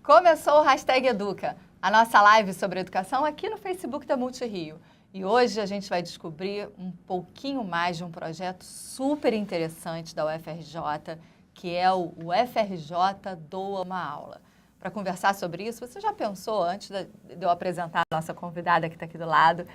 Começou o Hashtag Educa, a nossa live sobre educação aqui no Facebook da Multirio. E hoje a gente vai descobrir um pouquinho mais de um projeto super interessante da UFRJ, que é o UFRJ Doa uma Aula. Para conversar sobre isso, você já pensou, antes de eu apresentar a nossa convidada que está aqui do lado,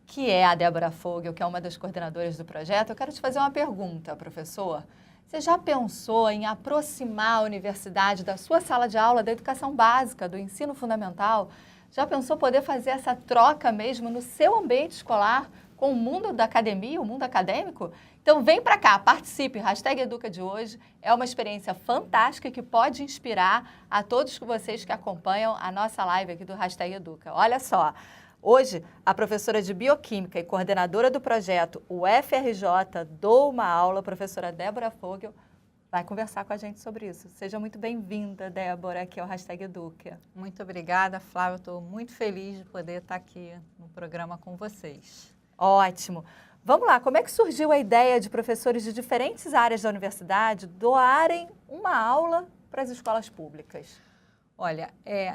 que é a Débora Fogel, que é uma das coordenadoras do projeto, eu quero te fazer uma pergunta, professor. Você já pensou em aproximar a universidade da sua sala de aula, da educação básica, do ensino fundamental? Já pensou poder fazer essa troca mesmo no seu ambiente escolar com o mundo da academia, o mundo acadêmico? Então vem para cá, participe. Hashtag Educa de hoje é uma experiência fantástica que pode inspirar a todos vocês que acompanham a nossa live aqui do Hashtag Educa. Olha só. Hoje, a professora de Bioquímica e coordenadora do projeto UFRJ Doa uma Aula, a professora Débora Fogel, vai conversar com a gente sobre isso. Seja muito bem-vinda, Débora, aqui ao Hashtag Educa. Muito obrigada, Flávia. Estou muito feliz de poder estar aqui no programa com vocês. Ótimo. Vamos lá, como é que surgiu a ideia de professores de diferentes áreas da universidade doarem uma aula para as escolas públicas? Olha,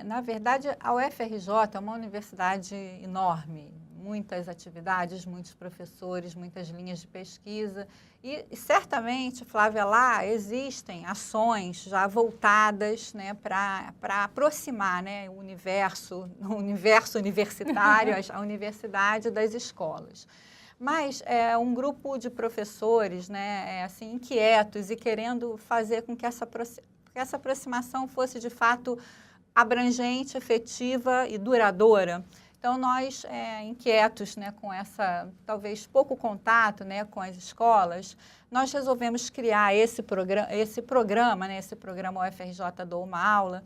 na verdade, a UFRJ é uma universidade enorme, muitas atividades, muitos professores, muitas linhas de pesquisa e certamente, Flávia, lá existem ações já voltadas, né, para aproximar, né, o universo universitário, a universidade das escolas. Mas um grupo de professores, né, assim, inquietos e querendo fazer com que essa aproximação fosse de fato abrangente, efetiva e duradoura. Então, nós, inquietos, né, com essa, talvez, pouco contato, né, com as escolas, nós resolvemos criar esse programa, né, esse programa UFRJ Doa uma Aula,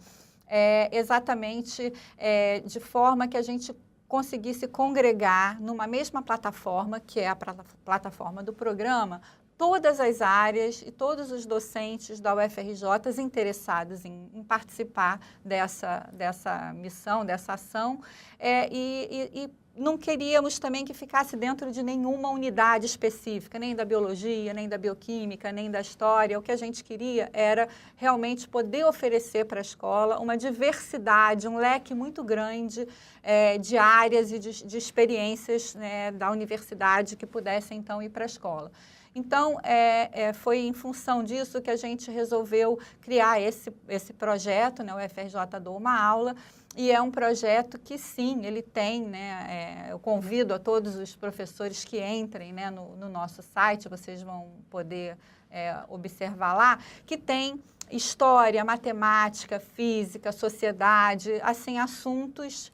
exatamente de forma que a gente conseguisse congregar numa mesma plataforma, que é a plataforma do programa, todas as áreas e todos os docentes da UFRJ interessados em participar dessa missão, dessa ação, e não queríamos também que ficasse dentro de nenhuma unidade específica, nem da biologia, nem da bioquímica, nem da história. O que a gente queria era realmente poder oferecer para a escola uma diversidade, um leque muito grande de áreas e de experiências, né, da universidade que pudessem, então, ir para a escola. Então, foi em função disso que a gente resolveu criar esse projeto, né, o UFRJ Doa uma Aula, e é um projeto que, sim, ele tem, né, eu convido a todos os professores que entrem, né, no nosso site, vocês vão poder observar lá, que tem história, matemática, física, sociedade, assim, assuntos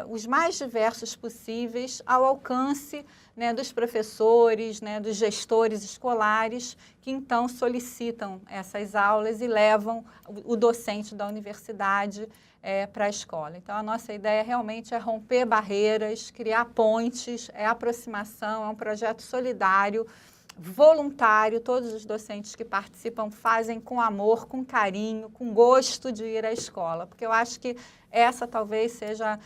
os mais diversos possíveis ao alcance, né, dos professores, né, dos gestores escolares, que então solicitam essas aulas e levam o docente da universidade para a escola. Então, a nossa ideia realmente é romper barreiras, criar pontes, aproximação, é um projeto solidário, voluntário. Todos os docentes que participam fazem com amor, com carinho, com gosto de ir à escola, porque eu acho que essa talvez seja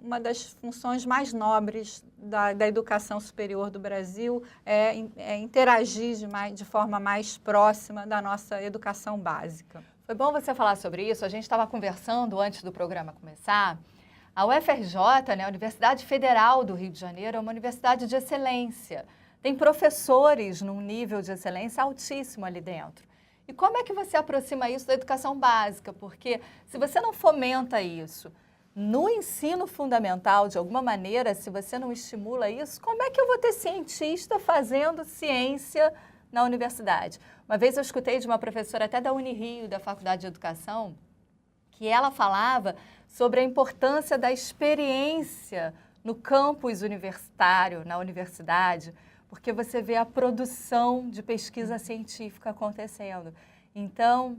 uma das funções mais nobres da educação superior do Brasil, interagir de forma mais próxima da nossa educação básica. Foi bom você falar sobre isso. A gente estava conversando antes do programa começar. A UFRJ, né, a Universidade Federal do Rio de Janeiro, é uma universidade de excelência. Tem professores num nível de excelência altíssimo ali dentro. E como é que você aproxima isso da educação básica? Porque se você não fomenta isso no ensino fundamental, de alguma maneira, se você não estimula isso, como é que eu vou ter cientista fazendo ciência na universidade? Uma vez eu escutei de uma professora até da Unirio, da Faculdade de Educação, que ela falava sobre a importância da experiência no campus universitário, na universidade, porque você vê a produção de pesquisa científica acontecendo. Então,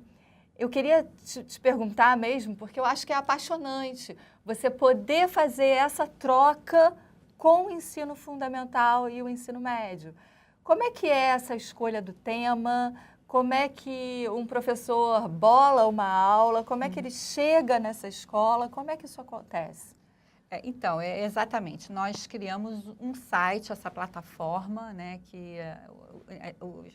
eu queria te perguntar mesmo, porque eu acho que é apaixonante você poder fazer essa troca com o ensino fundamental e o ensino médio. Como é que é essa escolha do tema? Como é que um professor bola uma aula? Como é que ele chega nessa escola? Como é que isso acontece? Então, exatamente. Nós criamos um site, essa plataforma, né, que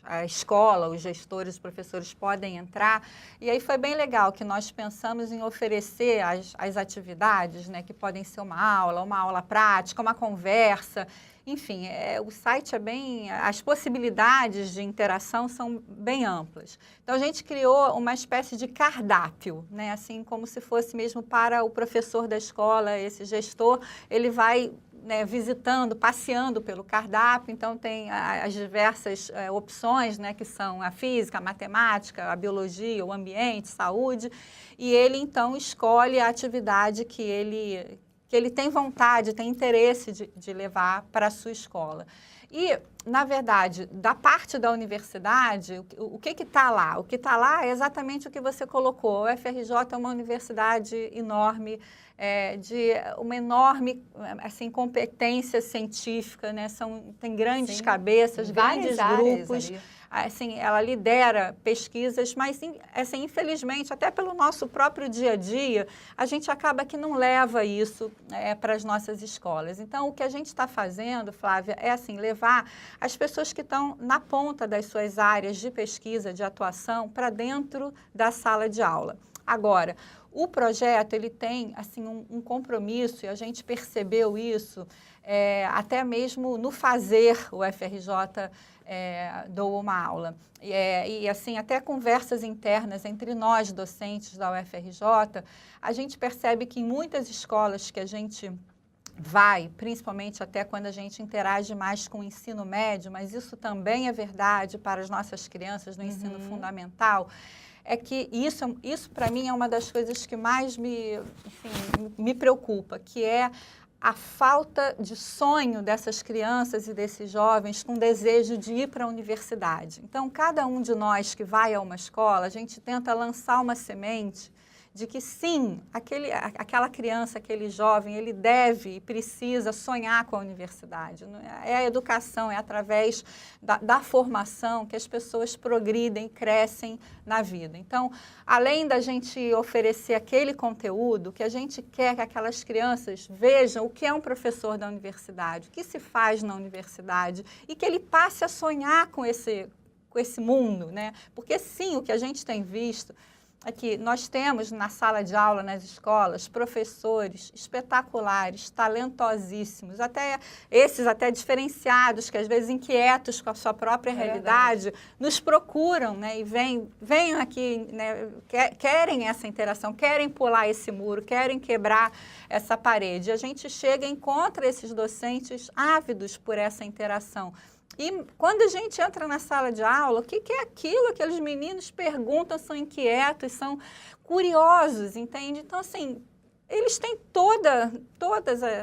a escola, os gestores, os professores podem entrar. E aí foi bem legal que nós pensamos em oferecer as atividades, né, que podem ser uma aula prática, uma conversa. Enfim, o site é bem... As possibilidades de interação são bem amplas. Então, a gente criou uma espécie de cardápio, né? Assim como se fosse mesmo para o professor da escola, esse gestor, ele vai, né, visitando, passeando pelo cardápio. Então, tem as diversas opções, né, que são a física, a matemática, a biologia, o ambiente, saúde. E ele, então, escolhe a atividade que ele tem vontade, tem interesse de levar para a sua escola. E, na verdade, da parte da universidade, o que está lá? O que está lá é exatamente o que você colocou. O FRJ é uma universidade enorme, de uma enorme assim, competência científica, né? Tem grandes cabeças, grandes grupos. Assim, ela lidera pesquisas, mas assim, infelizmente, até pelo nosso próprio dia a dia, a gente acaba que não leva isso para as nossas escolas. Então, o que a gente está fazendo, Flávia, é assim, levar as pessoas que estão na ponta das suas áreas de pesquisa, de atuação, para dentro da sala de aula. Agora, o projeto ele tem assim, um compromisso, e a gente percebeu isso até mesmo no fazer o FRJ dou uma aula. E assim, até conversas internas entre nós, docentes da UFRJ, a gente percebe que em muitas escolas que a gente vai, principalmente até quando a gente interage mais com o ensino médio, mas isso também é verdade para as nossas crianças no ensino fundamental, é que isso para mim é uma das coisas que mais me preocupa, que é a falta de sonho dessas crianças e desses jovens com desejo de ir para a universidade. Então, cada um de nós que vai a uma escola, a gente tenta lançar uma semente de que sim, aquela criança, aquele jovem, ele deve e precisa sonhar com a universidade. É a educação, é através da formação que as pessoas progridem, crescem na vida. Então, além da gente oferecer aquele conteúdo, que a gente quer que aquelas crianças vejam o que é um professor da universidade, o que se faz na universidade, e que ele passe a sonhar com esse mundo, né? Porque sim, o que a gente tem visto aqui, nós temos na sala de aula, nas escolas, professores espetaculares, talentosíssimos, até diferenciados, que às vezes inquietos com a sua própria realidade, nos procuram, né, e vêm aqui, né, querem essa interação, querem pular esse muro, querem quebrar essa parede. A gente chega e encontra esses docentes ávidos por essa interação. E quando a gente entra na sala de aula, o que é aquilo? Aqueles meninos perguntam, são inquietos, são curiosos, entende? Então, assim, eles têm toda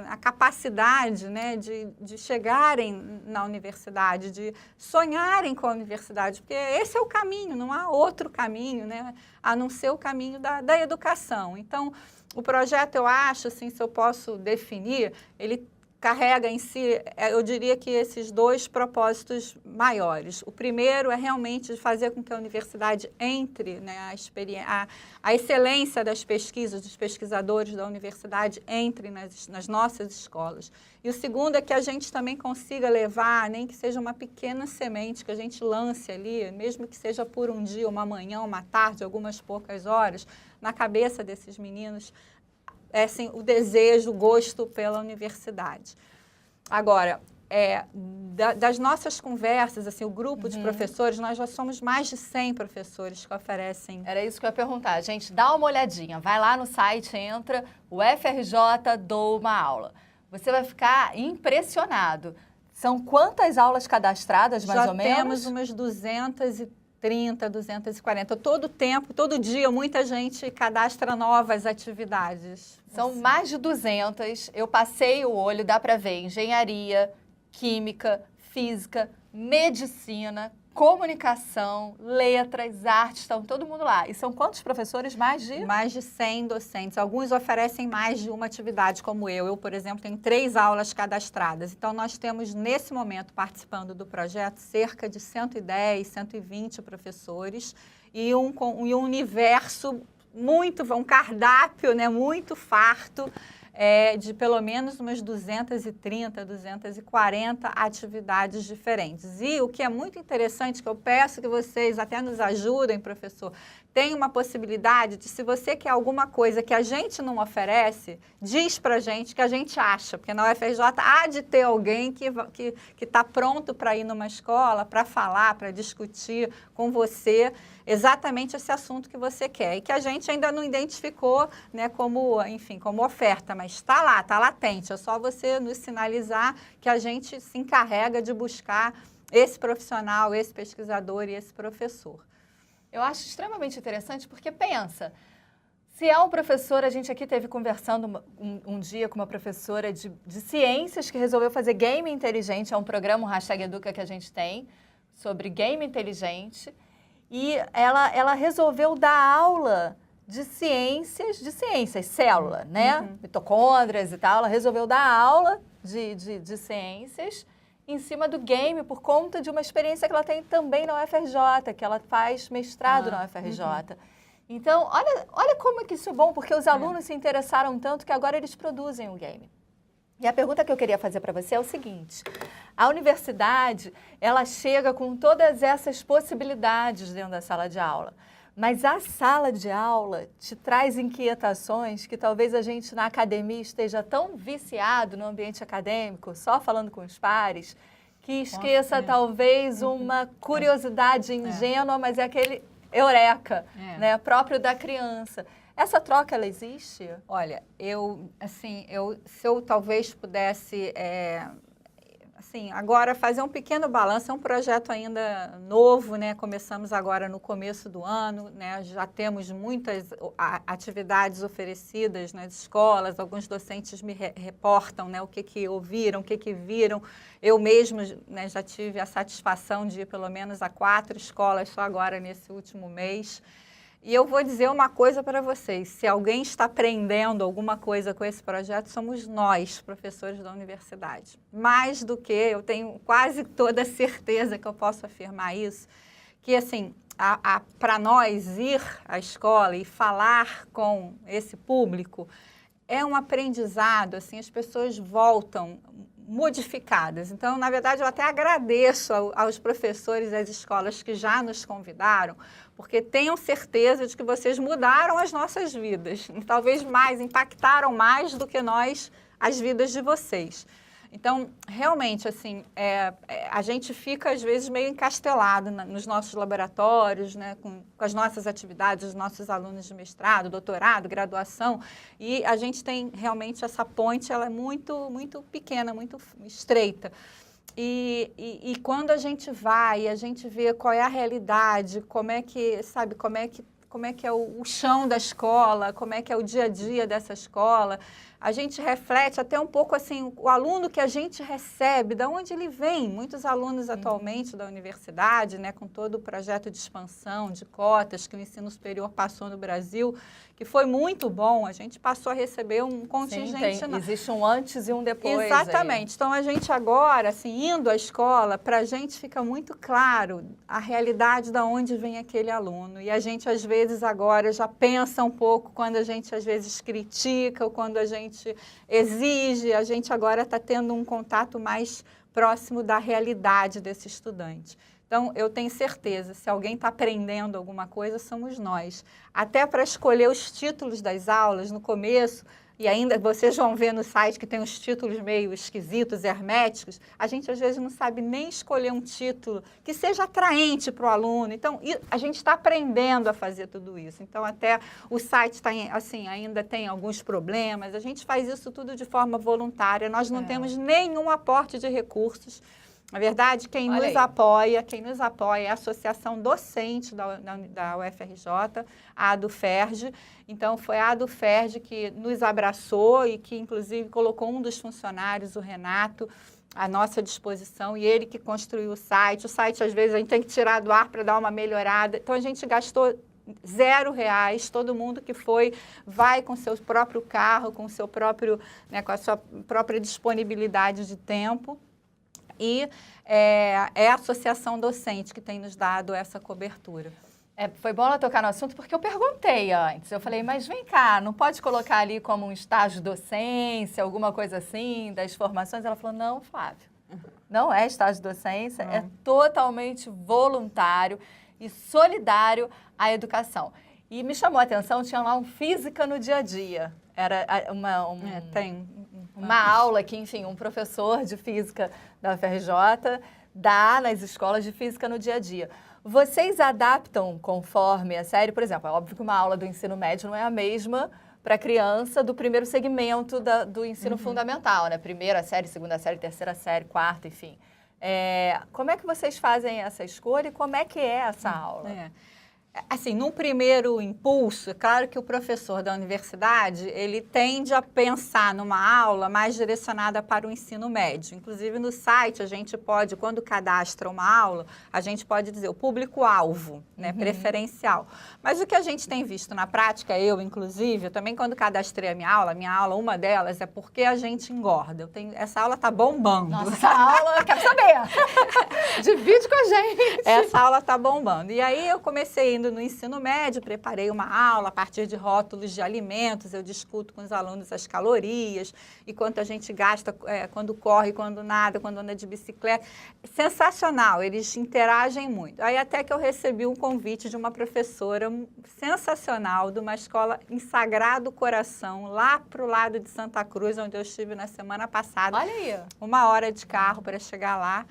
a capacidade, né, de chegarem na universidade, de sonharem com a universidade, porque esse é o caminho, não há outro caminho, né, a não ser o caminho da educação. Então, o projeto, eu acho, assim, se eu posso definir, ele carrega em si, eu diria que esses dois propósitos maiores. O primeiro é realmente fazer com que a universidade entre, né, a excelência das pesquisas, dos pesquisadores da universidade entre nas nossas escolas. E o segundo é que a gente também consiga levar, nem que seja uma pequena semente, que a gente lance ali, mesmo que seja por um dia, uma manhã, uma tarde, algumas poucas horas, na cabeça desses meninos, assim, o desejo, o gosto pela universidade. Agora, das nossas conversas, assim, o grupo de professores, nós já somos mais de 100 professores que oferecem. Era isso que eu ia perguntar. Gente, dá uma olhadinha, vai lá no site, entra, o FRJ dou uma aula. Você vai ficar impressionado. São quantas aulas cadastradas, mais ou menos? Já temos umas 230, 240. Todo dia, muita gente cadastra novas atividades. São mais de 200. Eu passei o olho, dá para ver engenharia, química, física, medicina, comunicação, letras, artes, estão todo mundo lá. E são quantos professores? Mais de 100 docentes. Alguns oferecem mais de uma atividade, como eu. Eu, por exemplo, tenho 3 aulas cadastradas. Então, nós temos, nesse momento, participando do projeto, cerca de 110, 120 professores e um universo um cardápio, né, muito farto de pelo menos umas 230, 240 atividades diferentes. E o que é muito interessante, que eu peço que vocês até nos ajudem, professor, tem uma possibilidade de, se você quer alguma coisa que a gente não oferece, diz pra gente que a gente acha, porque na UFRJ há de ter alguém que está pronto para ir numa escola, para falar, para discutir com você exatamente esse assunto que você quer e que a gente ainda não identificou, né, como, enfim, como oferta, mas está lá, está latente, é só você nos sinalizar que a gente se encarrega de buscar esse profissional, esse pesquisador e esse professor. Eu acho extremamente interessante porque, pensa, se é um professor, a gente aqui teve conversando um dia com uma professora de ciências que resolveu fazer game inteligente, é um programa, um #Educa que a gente tem, sobre game inteligente, e ela resolveu dar aula de ciências, célula, né? Mitocôndrias e tal, ela resolveu dar aula de ciências em cima do game, por conta de uma experiência que ela tem também na UFRJ, que ela faz mestrado na UFRJ. Então, olha como é que isso é bom, porque os alunos se interessaram tanto que agora eles produzem o game. E a pergunta que eu queria fazer para você é o seguinte: a universidade, ela chega com todas essas possibilidades dentro da sala de aula, mas a sala de aula te traz inquietações que talvez a gente na academia esteja tão viciado no ambiente acadêmico, só falando com os pares, que esqueça talvez uma curiosidade ingênua, mas é aquele eureka, né, próprio da criança. Essa troca, ela existe? Olha, se eu talvez pudesse... agora fazer um pequeno balanço, é um projeto ainda novo, né? Começamos agora no começo do ano, né? Já temos muitas atividades oferecidas nas escolas, alguns docentes me reportam, né, o que ouviram, o que viram. Eu mesma, né, já tive a satisfação de ir pelo menos a 4 escolas só agora nesse último mês. E eu vou dizer uma coisa para vocês, se alguém está aprendendo alguma coisa com esse projeto, somos nós, professores da universidade. Mais do que, eu tenho quase toda certeza que eu posso afirmar isso, que assim, para nós ir à escola e falar com esse público, é um aprendizado, assim, as pessoas voltam modificadas. Então, na verdade, eu até agradeço aos professores das escolas que já nos convidaram, porque tenham certeza de que vocês mudaram as nossas vidas, e talvez mais, impactaram mais do que nós as vidas de vocês. Então, realmente, assim, a gente fica, às vezes, meio encastelado nos nossos laboratórios, né, com as nossas atividades, os nossos alunos de mestrado, doutorado, graduação, e a gente tem realmente essa ponte, ela é muito, muito pequena, muito estreita. E quando a gente vai, a gente vê qual é a realidade, como é que é o chão da escola, como é que é o dia a dia dessa escola, a gente reflete até um pouco assim, o aluno que a gente recebe, de onde ele vem. Muitos alunos atualmente da universidade, né, com todo o projeto de expansão, de cotas que o ensino superior passou no Brasil, que foi muito bom, a gente passou a receber um contingente... Sim, existe um antes e um depois. Exatamente. Aí. Então, a gente agora, assim, indo à escola, para a gente fica muito claro a realidade de onde vem aquele aluno. E a gente, às vezes, agora já pensa um pouco quando a gente, às vezes, critica ou quando a gente exige. A gente agora está tendo um contato mais próximo da realidade desse estudante. Então, eu tenho certeza, se alguém está aprendendo alguma coisa, somos nós. Até para escolher os títulos das aulas no começo, e ainda vocês vão ver no site que tem uns títulos meio esquisitos, herméticos, a gente às vezes não sabe nem escolher um título que seja atraente para o aluno. Então, a gente está aprendendo a fazer tudo isso. Então, até o site assim, ainda tem alguns problemas, a gente faz isso tudo de forma voluntária, nós não temos nenhum aporte de recursos. Na verdade, quem nos apoia é a Associação Docente da UFRJ, a ADUFERJ. Então, foi a ADUFERJ que nos abraçou e que, inclusive, colocou um dos funcionários, o Renato, à nossa disposição, e ele que construiu o site. O site, às vezes, a gente tem que tirar do ar para dar uma melhorada. Então, a gente gastou R$0, todo mundo que vai com seu próprio carro, com seu próprio, né, com a sua própria disponibilidade de tempo. E é a Associação Docente que tem nos dado essa cobertura. Foi bom ela tocar no assunto porque eu perguntei antes. Eu falei, mas vem cá, não pode colocar ali como um estágio de docência, alguma coisa assim, das formações? Ela falou, não, Flávio, não é estágio de docência, é totalmente voluntário e solidário à educação. E me chamou a atenção, tinha lá um Física no Dia a Dia. Era uma aula que, enfim, um professor de física da UFRJ dá nas escolas de física no dia a dia. Vocês adaptam conforme a série? Por exemplo, é óbvio que uma aula do ensino médio não é a mesma para criança do primeiro segmento do ensino fundamental, né? Primeira série, segunda série, terceira série, quarta, enfim. Como é que vocês fazem essa escolha e como é que é essa aula? Assim, num primeiro impulso, é claro que o professor da universidade, ele tende a pensar numa aula mais direcionada para o ensino médio. Inclusive, no site, a gente pode, quando cadastra uma aula, a gente pode dizer o público-alvo, né, preferencial. Mas o que a gente tem visto na prática, inclusive, eu também quando cadastrei a minha aula, uma delas é porque a gente engorda. Essa aula tá bombando. Nossa, essa aula, quero saber. Divide com a gente. Essa aula tá bombando. E aí, eu comecei no ensino médio, preparei uma aula a partir de rótulos de alimentos, eu discuto com os alunos as calorias e quanto a gente gasta quando corre, quando nada, quando anda de bicicleta. Sensacional, eles interagem muito. Aí até que eu recebi um convite de uma professora sensacional de uma escola em Sagrado Coração, lá para o lado de Santa Cruz, onde eu estive na semana passada. Olha aí. 1 hora de carro para chegar lá.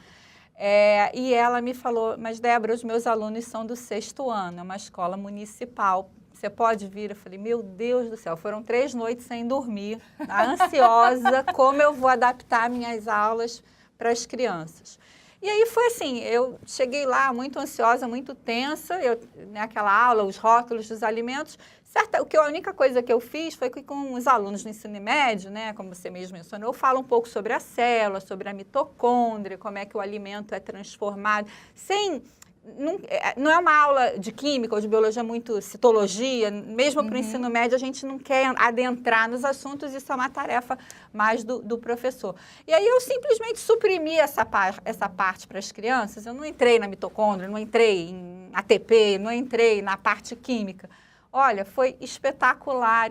E ela me falou, mas Débora, os meus alunos são do 6º ano, é uma escola municipal, você pode vir? Eu falei, meu Deus do céu, foram 3 noites sem dormir, ansiosa, como eu vou adaptar minhas aulas para as crianças. E aí foi assim, eu cheguei lá muito ansiosa, muito tensa, naquela aula, os rótulos dos alimentos. A única coisa que eu fiz foi que com os alunos do ensino médio, né, como você mesmo mencionou, eu falo um pouco sobre a célula, sobre a mitocôndria, como é que o alimento é transformado, não é uma aula de química ou de biologia muito citologia, mesmo para o ensino médio a gente não quer adentrar nos assuntos, isso é uma tarefa mais do professor. E aí eu simplesmente suprimi essa parte para as crianças, eu não entrei na mitocôndria, não entrei em ATP, não entrei na parte química. Olha, foi espetacular,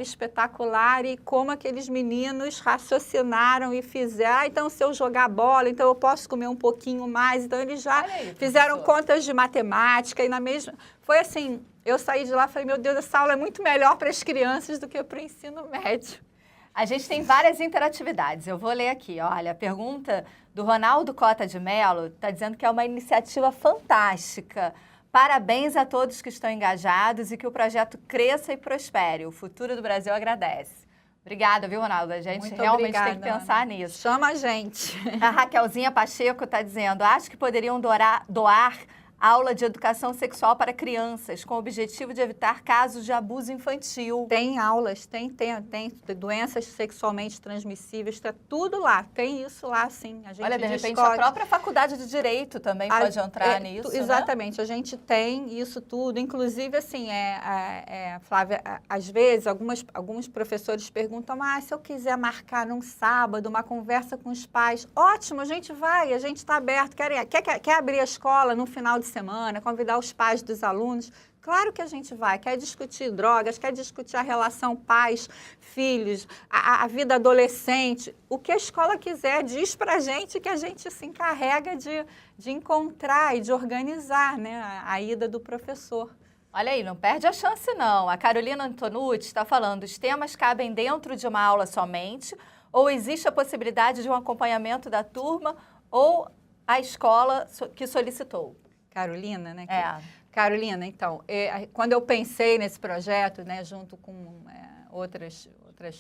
e como aqueles meninos raciocinaram e fizeram, então se eu jogar bola, então eu posso comer um pouquinho mais, então eles já fizeram contas de matemática e na mesma... Foi assim, eu saí de lá e falei, meu Deus, essa aula é muito melhor para as crianças do que para o ensino médio. A gente tem várias interatividades, eu vou ler aqui, olha, a pergunta do Ronaldo Cota de Mello está dizendo que é uma iniciativa fantástica. Parabéns a todos que estão engajados e que o projeto cresça e prospere. O futuro do Brasil agradece. Obrigada, viu, Ronaldo? A gente realmente tem que pensar nisso. Chama a gente. A Raquelzinha Pacheco está dizendo, acho que poderiam doar aula de educação sexual para crianças, com o objetivo de evitar casos de abuso infantil. Tem aulas, tem doenças sexualmente transmissíveis, está tudo lá, tem isso lá sim. A gente olha, de repente a própria faculdade de Direito também pode entrar nisso, exatamente, né? A gente tem isso tudo, inclusive assim, Flávia, às vezes alguns professores perguntam, se eu quiser marcar num sábado uma conversa com os pais, ótimo, a gente vai, a gente está aberto, quer abrir a escola no final de semana, convidar os pais dos alunos, claro que a gente vai, quer discutir drogas, quer discutir a relação pais, filhos, a vida adolescente, o que a escola quiser, diz pra gente que a gente se encarrega de encontrar e de organizar, né, a ida do professor. Olha aí, não perde a chance não. A Carolina Antonucci está falando, os temas cabem dentro de uma aula somente ou existe a possibilidade de um acompanhamento da turma ou a escola que solicitou? Carolina, né? Carolina, então, quando eu pensei nesse projeto, né, junto com outras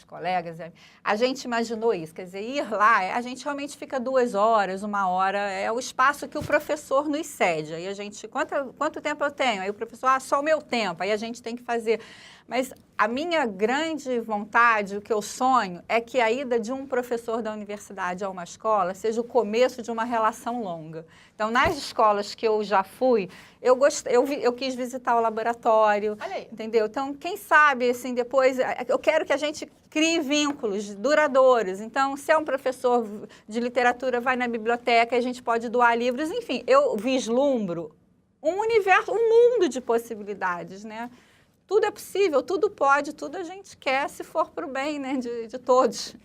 colegas, a gente imaginou isso, quer dizer, ir lá, a gente realmente fica 2 horas, 1 hora, é o espaço que o professor nos cede, aí a gente, quanto tempo eu tenho? Aí o professor, só o meu tempo, aí a gente tem que fazer, mas a minha grande vontade, o que eu sonho, é que a ida de um professor da universidade a uma escola seja o começo de uma relação longa. Então, nas escolas que eu já fui, eu quis visitar o laboratório, entendeu? Então, quem sabe, assim, depois, eu quero que a gente crie vínculos duradouros. Então, se é um professor de literatura, vai na biblioteca, a gente pode doar livros, enfim, eu vislumbro um universo, um mundo de possibilidades, né? Tudo é possível, tudo pode, tudo a gente quer, se for para o bem, né, de todos.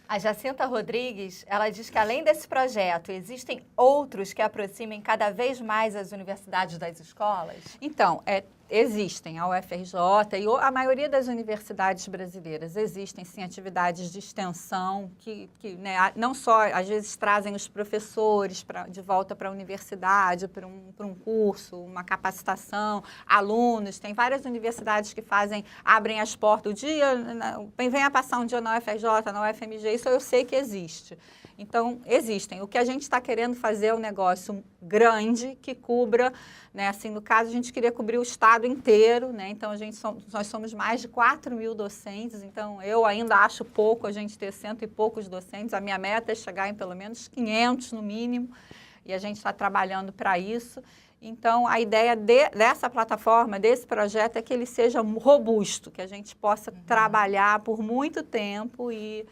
A Jacinta Rodrigues, ela diz que além desse projeto, existem outros que aproximem cada vez mais as universidades das escolas? Então, existem a UFRJ e a maioria das universidades brasileiras existem, sim, atividades de extensão que né, não só, às vezes, trazem os professores de volta para a universidade, para um curso, uma capacitação, alunos. Tem várias universidades que abrem as portas. O dia, venha passar um dia na UFRJ, na UFMG, isso eu sei que existe. Então, existem. O que a gente está querendo fazer é um negócio grande que cubra, né? Assim, no caso, a gente queria cobrir o estado inteiro, né? Então, nós somos mais de 4.000 docentes, então eu ainda acho pouco a gente ter 100 e poucos docentes. A minha meta é chegar em pelo menos 500 no mínimo, e a gente está trabalhando para isso. Então, a ideia dessa plataforma, desse projeto, é que ele seja robusto, que a gente possa trabalhar por muito tempo e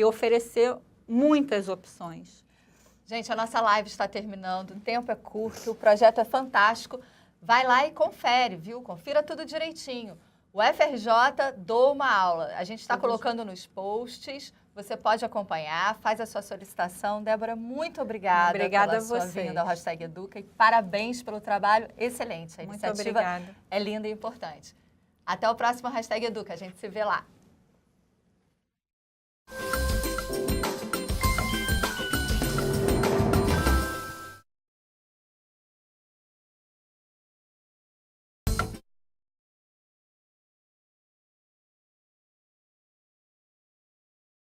oferecer muitas opções. Gente, a nossa live está terminando, o tempo é curto, o projeto é fantástico. Vai lá e confere, viu? Confira tudo direitinho. O FRJ Dou uma Aula. A gente está colocando nos posts, você pode acompanhar, faz a sua solicitação. Débora, muito obrigada pela sua vinda ao #Educa e parabéns pelo trabalho excelente. A iniciativa é linda e importante. Até o próximo #Educa, a gente se vê lá.